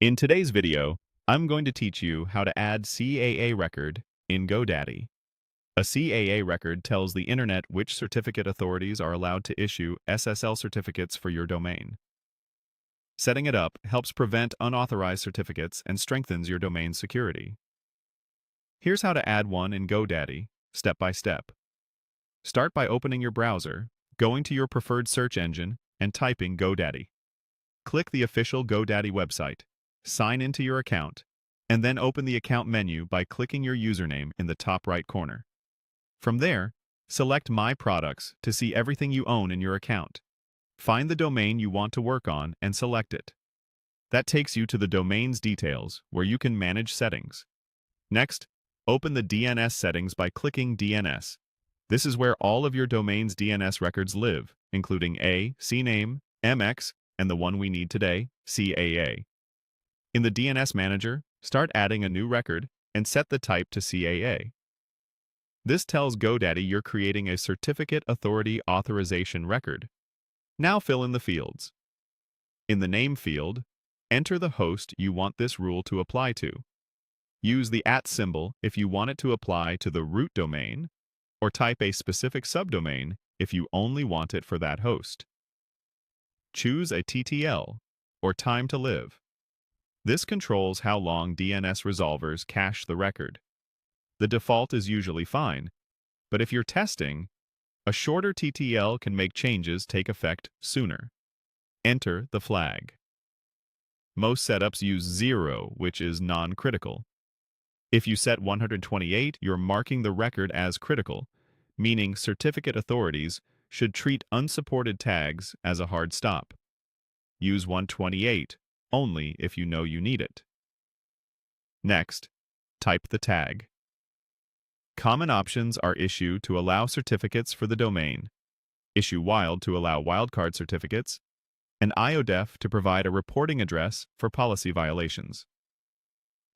In today's video, I'm going to teach you how to add CAA record in GoDaddy. A CAA record tells the internet which certificate authorities are allowed to issue SSL certificates for your domain. Setting it up helps prevent unauthorized certificates and strengthens your domain's security. Here's how to add one in GoDaddy, step by step. Start by opening your browser, going to your preferred search engine, and typing GoDaddy. Click the official GoDaddy website. Sign into your account, and then open the account menu by clicking your username in the top right corner. From there, select My Products to see everything you own in your account. Find the domain you want to work on and select it. That takes you to the domain's details, where you can manage settings. Next, open the DNS settings by clicking DNS. This is where all of your domain's DNS records live, including CNAME, MX, and the one we need today, CAA. In the DNS Manager, start adding a new record and set the type to CAA. This tells GoDaddy you're creating a Certificate Authority Authorization record. Now fill in the fields. In the name field, enter the host you want this rule to apply to. Use the @ symbol if you want it to apply to the root domain, or type a specific subdomain if you only want it for that host. Choose a TTL, or time to live. This controls how long DNS resolvers cache the record. The default is usually fine, but if you're testing, a shorter TTL can make changes take effect sooner. Enter the flag. Most setups use 0, which is non-critical. If you set 128, you're marking the record as critical, meaning certificate authorities should treat unsupported tags as a hard stop. Use 128 only if you know you need it. Next, type the tag. Common options are issue to allow certificates for the domain, issue wild to allow wildcard certificates, and Iodef to provide a reporting address for policy violations.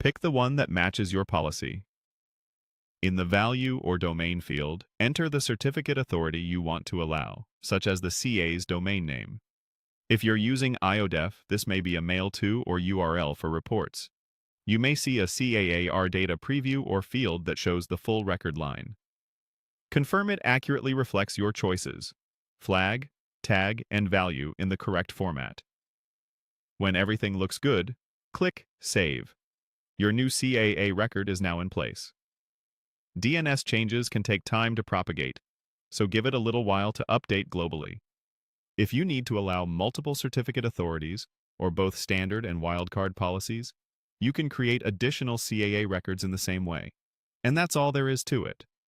Pick the one that matches your policy. In the value or domain field, enter the certificate authority you want to allow, such as the CA's domain name. If you're using Iodef, this may be a mail to or URL for reports. You may see a CAA RDATA preview or field that shows the full record line. Confirm it accurately reflects your choices: flag, tag, and value in the correct format. When everything looks good, click Save. Your new CAA record is now in place. DNS changes can take time to propagate, so give it a little while to update globally. If you need to allow multiple certificate authorities, or both standard and wildcard policies, you can create additional CAA records in the same way. And that's all there is to it.